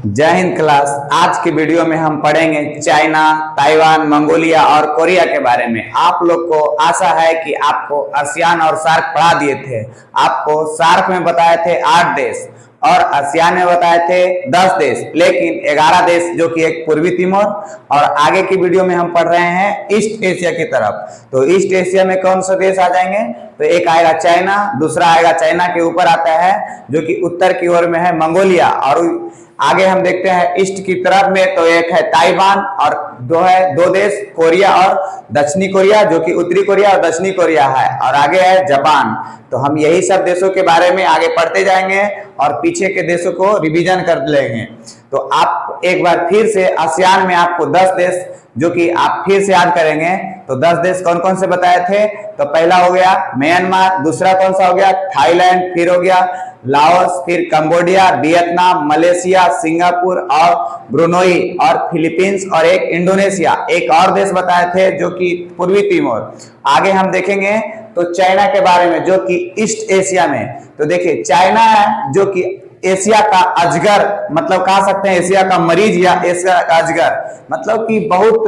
जय हिंद क्लास। आज की वीडियो में हम पढ़ेंगे चाइना, ताइवान, मंगोलिया और कोरिया के बारे में। आप लोग को आशा है कि आपको आसियान और सार्क पढ़ा दिए थे। आपको सार्क में बताए थे 8 देश और आसियान में बताए थे 10 देश, लेकिन 11 देश जो कि एक पूर्वी तिमोर। और आगे की वीडियो में हम पढ़ रहे हैं ईस्ट एशिया की तरफ। तो ईस्ट एशिया में कौन से देश आ जाएंगे? तो एक आएगा चाइना, दूसरा आएगा चाइना के ऊपर आता है जो कि उत्तर की ओर में है मंगोलिया, और आगे हम देखते हैं ईस्ट की तरफ में तो एक है ताइवान और दो देश कोरिया और दक्षिणी कोरिया, जो कि उत्तरी कोरिया और दक्षिणी कोरिया है, और आगे है जापान। तो हम यही सब देशों के बारे में आगे पढ़ते जाएंगे और पीछे के देशों को रिवीजन कर लेंगे। तो आप एक बार फिर से आसियान में आपको 10 देश जो कि आप फिर से याद करेंगे। तो 10 देश कौन कौन से बताए थे? तो पहला हो गया म्यांमार, दूसरा कौन सा हो गया? थाईलैंड, फिर हो गया लाओस, फिर कंबोडिया, वियतनाम, मलेशिया, सिंगापुर और ब्रुनोई और फिलीपींस और एक इंडोनेशिया। एक और देश बताए थे जो कि पूर्वी तिमोर। आगे हम देखेंगे तो चाइना के बारे में जो कि ईस्ट एशिया में। तो देखिए चाइना है जो कि एशिया का अजगर, मतलब कह सकते हैं एशिया का मरीज या एशिया का अजगर, मतलब कि बहुत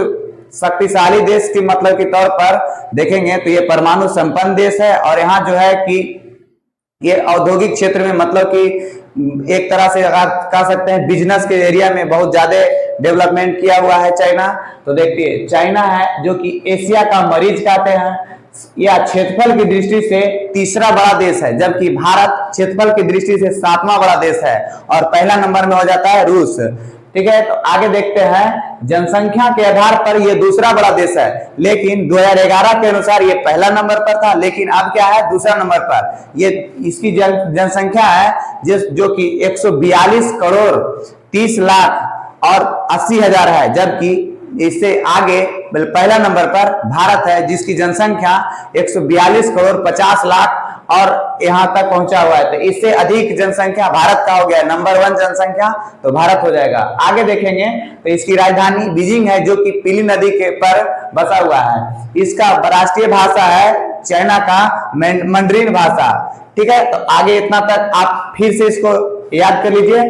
शक्तिशाली देश की मतलब के तौर पर देखेंगे तो ये परमाणु संपन्न देश है। और यहाँ जो है कि ये औद्योगिक क्षेत्र में मतलब कि एक तरह से कह सकते हैं बिजनेस के एरिया में बहुत ज्यादा डेवलपमेंट किया हुआ है चाइना। तो देखिए चाइना है जो कि एशिया का मरीज कहते हैं। यह क्षेत्रफल की दृष्टि से तीसरा बड़ा देश है, जबकि भारत क्षेत्रफल की दृष्टि से 7वां बड़ा देश है और पहला नंबर में हो जाता है रूस। ठीक है, तो आगे देखते हैं जनसंख्या के आधार पर यह दूसरा बड़ा देश है, लेकिन 2011 के अनुसार यह पहला नंबर पर था, लेकिन अब क्या है? दूसरा नंबर पर। ये इसकी जनसंख्या है जो कि 142 करोड़ 30 लाख और 80 हजार है, जबकि इससे आगे पहला नंबर पर भारत है जिसकी जनसंख्या 142 करोड़ 50 लाख और यहां तक पहुंचा हुआ है। तो इससे अधिक जनसंख्या भारत का हो गया, नंबर 1 जनसंख्या तो भारत हो जाएगा। आगे देखेंगे तो इसकी राजधानी बीजिंग है जो कि पीली नदी के पर बसा हुआ है। इसका राष्ट्रीय भाषा है चाइना का मंडरीन भाषा। ठीक है, तो आगे इतना तक आप फिर से इसको याद कर लीजिए।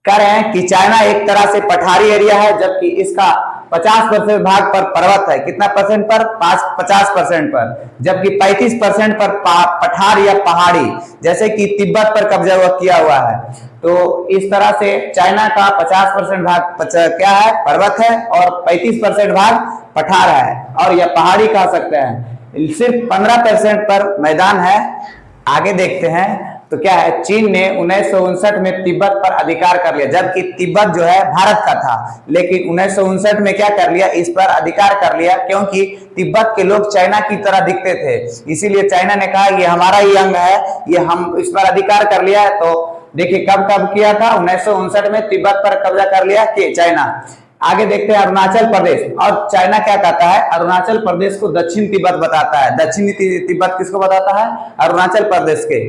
कह रहे हैं कि चाइना एक तरह से पठारी एरिया है, जबकि इसका 50% भाग पर पर्वत है। कितना परसेंट पर? 50% पर, जबकि 35% पर पठार या पहाड़ी, जैसे कि तिब्बत पर कब्जा किया हुआ है। तो इस तरह से चाइना का 50% भाग क्या है? पर्वत है, और 35% भाग पठार है और यह पहाड़ी कह सकते हैं। सिर्फ 15% पर मैदान है। आगे देखते हैं तो क्या है? चीन ने 1959 में तिब्बत पर अधिकार कर लिया, जबकि तिब्बत जो है भारत का था, लेकिन 1959 में क्या कर लिया? इस पर अधिकार कर लिया, क्योंकि तिब्बत के लोग चाइना की तरह दिखते थे। इसीलिए चाइना ने कहा ये हमारा ही अंग है, ये हम इस पर अधिकार कर लिया है। तो देखिए कब कब किया था? 1959 में तिब्बत पर कब्जा कर लिया कि चाइना। आगे देखते हैं अरुणाचल प्रदेश। और चाइना क्या कहता है? अरुणाचल प्रदेश को दक्षिण तिब्बत बताता है। दक्षिणी तिब्बत किसको बताता है? अरुणाचल प्रदेश के।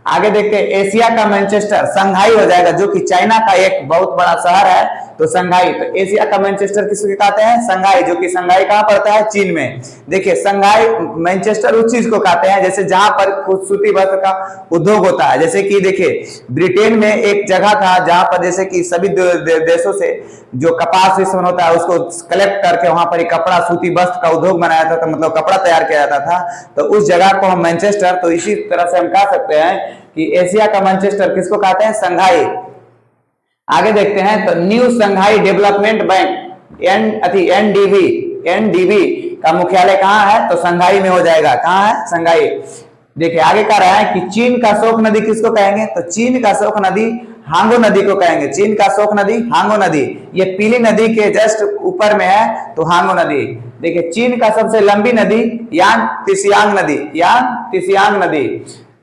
आगे देखते हैं एशिया का मैनचेस्टर संघाई हो जाएगा, जो कि चाइना का एक बहुत बड़ा शहर है। तो संघाई, तो एशिया का मैनचेस्टर किसको कहते हैं? संघाई, जो कि संघाई कहां पड़ता है? चीन में। देखिए संघाई मैनचेस्टर उस चीज को कहते हैं जैसे जहां पर सूती वस्त्र का उद्योग होता है। जैसे कि देखिए ब्रिटेन में एक जगह था जहां पर जैसे कि सभी देशों से जो कपास होता है उसको कलेक्ट करके वहां पर एक कपड़ा सूती वस्त्र का उद्योग बनाया था, तो मतलब कपड़ा तैयार किया जाता था। तो उस जगह को हम मैनचेस्टर, तो इसी तरह से हम कह सकते हैं कि एशिया का मैनचेस्टर किसको कहते हैं? संघाई। आगे देखते हैं तो न्यू संघाई डेवलपमेंट बैंक एनडीबी का मुख्यालय कहां है? तो संघाई में हो जाएगा। कहां है? संघाई। देखिए आगे कह रहा है कि चीन का शोक नदी किसको कहेंगे? तो चीन का शोक नदी हांगो नदी को कहेंगे। चीन का शोक नदी हांगो नदी, ये पीली नदी के जस्ट ऊपर में है, तो हांगो नदी। देखिए चीन का सबसे लंबी नदी यांग त्सियांग नदी,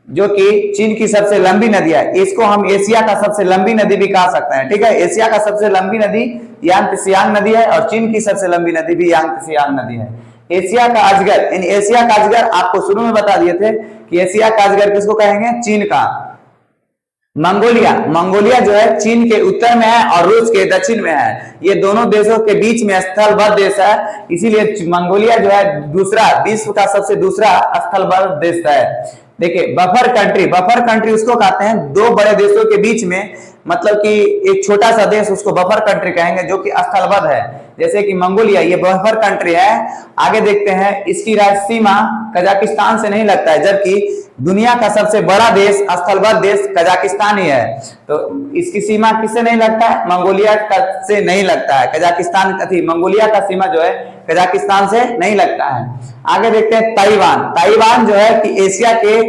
जो कि चीन की सबसे लंबी नदी है। इसको हम एशिया का सबसे लंबी नदी भी कह सकते हैं। ठीक है, एशिया का सबसे लंबी नदी यांग त्सियांग नदी है और चीन की सबसे लंबी नदी भी यांग त्सियांग नदी है। एशिया का अजगर, इन एशिया का अजगर आपको शुरू में बता दिए थे कि एशिया का अजगर किसको कहेंगे? चीन का। मंगोलिया जो है चीन के उत्तर में है और रूस के दक्षिण में है। ये दोनों देशों के बीच में स्थलबद्ध देश है, इसीलिए मंगोलिया जो है दूसरा विश्व का सबसे दूसरा स्थलबद्ध देश है। देखिए बफर कंट्री उसको कहते हैं दो बड़े देशों के बीच में, मतलब कि एक छोटा सा देश, उसको बफर कंट्री कहेंगे, जो कि स्थलबद्ध है। जैसे कि मंगोलिया ये बफर कंट्री है। आगे देखते हैं, इसकी राज्य सीमा कजाकिस्तान से नहीं लगता है, जबकि दुनिया का सबसे बड़ा देश स्थलबद्ध देश कजाकिस्तान ही है। तो इसकी सीमा किससे नहीं लगता है? मंगोलिया से नहीं लगता है। कजाकिस्तान मंगोलिया का सीमा जो है कजाकिस्तान से नहीं लगता है। आगे देखते हैं ताइवान जो है कि एशिया के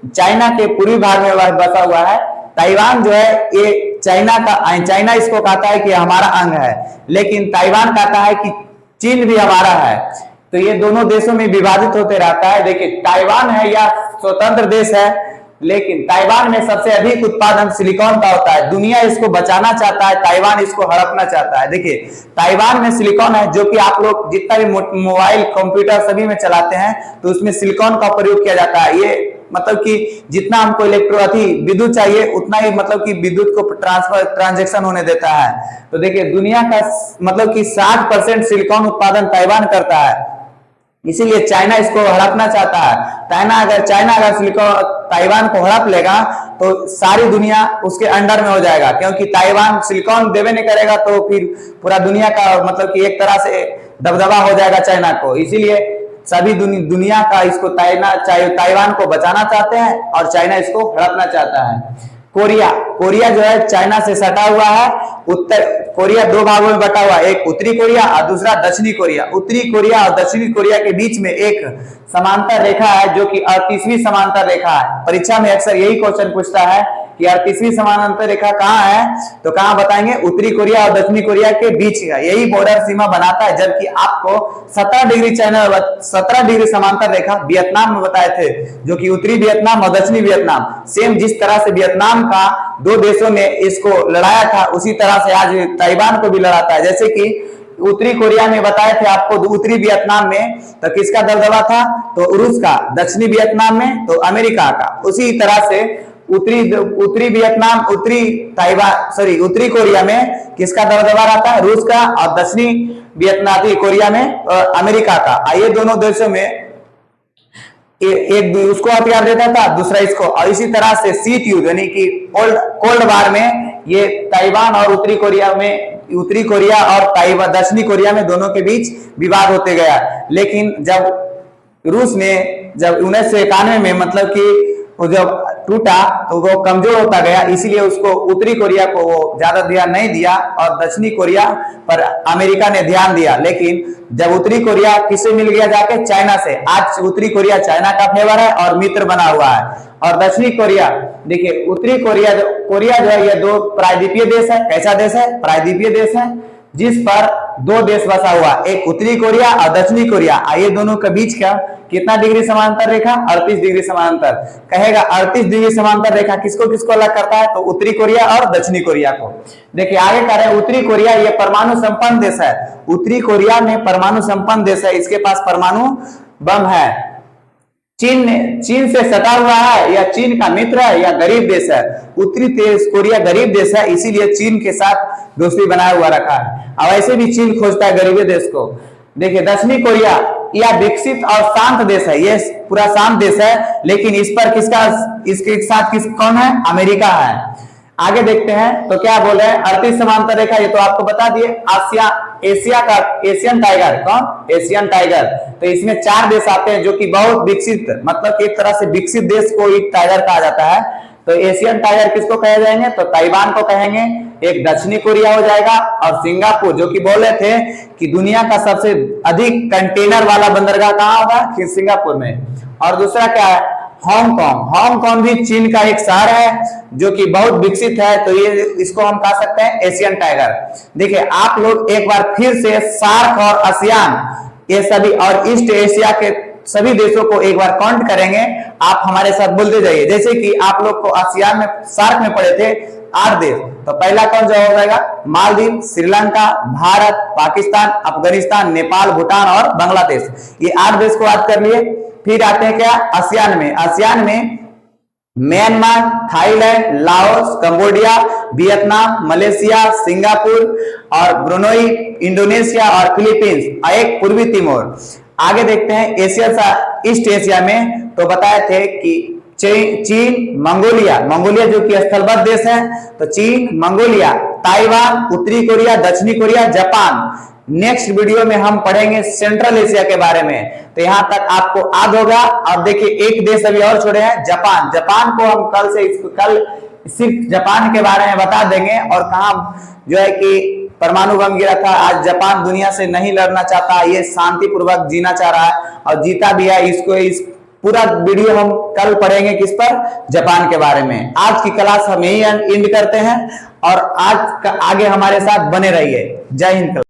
चाइना के पूर्वी भाग में वह बसा हुआ है। ताइवान जो है ये चाइना इसको कहता है कि हमारा अंग है, लेकिन ताइवान कहता है कि चीन भी हमारा है। तो ये दोनों देशों में विभाजित होते रहता है। देखिए ताइवान है या स्वतंत्र देश है, लेकिन ताइवान में सबसे अधिक उत्पादन सिलिकॉन का होता है। दुनिया इसको बचाना चाहता है, ताइवान इसको हड़पना चाहता है। देखिए ताइवान में सिलिकॉन है, जो कि आप लोग जितना भी मोबाइल कंप्यूटर सभी में चलाते हैं तो उसमें सिलिकॉन का प्रयोग किया जाता है। ये मतलब कि जितना हमको विद्युत चाहिए उतना ही मतलब कि विद्युत को ट्रांजैक्शन होने देता है। तो देखिए दुनिया का मतलब कि 60% सिलिकॉन उत्पादन ताइवान करता है, इसीलिए चाइना इसको हड़पना चाहता है। चाइना अगर ताइवान को हड़प लेगा तो सारी दुनिया उसके अंडर में हो जाएगा, क्योंकि ताइवान सिलिकॉन देवे नहीं करेगा तो फिर पूरा दुनिया का मतलब कि एक तरह से दबदबा हो जाएगा चाइना को। इसीलिए सभी दुनिया का इसको ताइवान को बचाना चाहते हैं और चाइना इसको हड़पना चाहता है। कोरिया जो है चाइना से सटा हुआ है। उत्तर कोरिया दो भागों में बटा हुआ है, एक उत्तरी कोरिया और दूसरा दक्षिणी कोरिया। उत्तरी कोरिया और दक्षिणी कोरिया के बीच में एक समांतर रेखा है, जो कि 38वीं समांतर रेखा है। परीक्षा में अक्सर यही क्वेश्चन पूछता है कि 38वीं समांतर रेखा कहाँ है, तो कहाँ बताएंगे? उत्तरी कोरिया और दक्षिणी कोरिया के बीच का यही बॉर्डर सीमा बनाता है। जबकि आपको 17 डिग्री समांतर रेखा वियतनाम में बताए थे, जो कि उत्तरी वियतनाम और दक्षिणी वियतनाम सेम जिस तरह से वियतनाम का दो देशों ने इसको लड़ाया था, उसी तरह से आज ताइवान को भी लड़ाता है। जैसे कि उत्तरी कोरिया में बताए थे आपको, उत्तरी वियतनाम में तो किसका दबदबा था? तो रूस का। दक्षिणी वियतनाम में तो अमेरिका का। उसी तरह से उत्तरी कोरिया में किसका दबदबा रहता है? रूस का। और दक्षिणी कोरिया में अमेरिका का। ये दोनों देशों में एक उसको हथियार देता था, दूसरा इसको। और इसी तरह से शीत युद्ध यानी कि कोल्ड वार में ये ताइवान और उत्तरी कोरिया और दक्षिणी कोरिया में दोनों के बीच विवाद होते गया। लेकिन जब रूस ने 1991 में मतलब कि वो जब टूटा तो वो कमजोर होता गया, इसीलिए उसको उत्तरी कोरिया को वो ज्यादा ध्यान नहीं दिया और दक्षिणी कोरिया पर अमेरिका ने ध्यान दिया। लेकिन जब उत्तरी कोरिया किससे मिल गया जाके? चाइना से। आज उत्तरी कोरिया चाइना का फेवर है और मित्र बना हुआ है। और दक्षिणी कोरिया, देखिए उत्तरी कोरिया जो है ये दो प्रायद्वीपीय देश है। कैसा देश है? प्रायद्वीपीय देश है, जिस पर दो देश बसा हुआ, एक उत्तरी कोरिया और दक्षिणी कोरिया। ये दोनों के बीच का कितना डिग्री समांतर रेखा? 38 डिग्री समांतर। कहेगा 38 डिग्री समांतर रेखा किसको किसको अलग करता है? तो उत्तरी कोरिया और दक्षिणी कोरिया को। देखिए आगे कह रहे हैं उत्तरी कोरिया ये परमाणु संपन्न देश है। उत्तरी कोरिया में परमाणु संपन्न देश है, इसके पास परमाणु बम है। चीन से सटा हुआ है, या चीन का मित्र है, या गरीब देश है। उत्तरी कोरिया गरीब देश है, इसीलिए चीन के साथ दोस्ती बनाया हुआ रखा है। अब ऐसे भी चीन खोजता है गरीब देश को। देखिए दक्षिणी कोरिया यह विकसित और शांत देश है, ये पूरा शांत देश है, लेकिन इस पर इसके साथ कौन है? अमेरिका है। आगे देखते हैं तो क्या बोल रहे हैं? 38 समांतर रेखा, ये तो आपको बता दिए। Asian tiger. कौन? Asian tiger. तो इसमें 4 देश आते हैं जो कि बहुत विकसित, मतलब एक तरह से विकसित देश को एक टाइगर कहा जाता है। तो एशियन टाइगर किसको कहे जाएंगे? तो ताइवान को कहेंगे। एक दक्षिणी कोरिया हो जाएगा, और सिंगापुर, जो कि बोल रहे थे कि दुनिया का सबसे अधिक कंटेनर वाला बंदरगाह कहाँ होगा? कि सिंगापुर में। और दूसरा क्या है? हांगकांग भी चीन का एक शहर है जो कि बहुत विकसित है। तो ये इसको हम कह सकते हैं एशियन टाइगर। देखिए आप लोग एक बार फिर से सार्क और आसियान ये सभी और ईस्ट एशिया के सभी देशों को एक बार काउंट करेंगे। आप हमारे साथ बोलते जाइए। जैसे कि आप लोग को आसियान में सार्क में पढ़े थे 8 देश, तो पहला कौन सा हो जाएगा? मालदीव, श्रीलंका, भारत, पाकिस्तान, अफगानिस्तान, नेपाल, भूटान और बांग्लादेश। ये 8 देश को याद कर लिए। फिर आते हैं क्या? आसियान में Myanmar, Thailand, Laos, Cambodia, Vietnam, Malaysia, Singapore और ब्रुनई, इंडोनेशिया और फिलीपींस और एक पूर्वी तिमोर। आगे देखते हैं ईस्ट एशिया में, तो बताए थे कि चीन, मंगोलिया, मंगोलिया जो कि स्थलबद्ध देश है, तो चीन, मंगोलिया, ताइवान, उत्तरी कोरिया, दक्षिणी कोरिया, जापान। नेक्स्ट वीडियो में हम पढ़ेंगे सेंट्रल एशिया के बारे में। तो यहां तक आपको याद होगा। और देखिए एक देश अभी और छोड़े हैं, जापान। जापान को हम कल सिर्फ जापान के बारे में बता देंगे और कहां जो है कि परमाणु बम गिरा था। आज जापान दुनिया से नहीं लड़ना चाहता, ये शांति पूर्वक जीना चाह रहा है और जीता भी है। इसको इस पूरा वीडियो हम कल पढ़ेंगे किस पर, जापान के बारे में। आज की क्लास हम यही एंड करते हैं और आज आगे हमारे साथ बने रहिए। जय हिंद।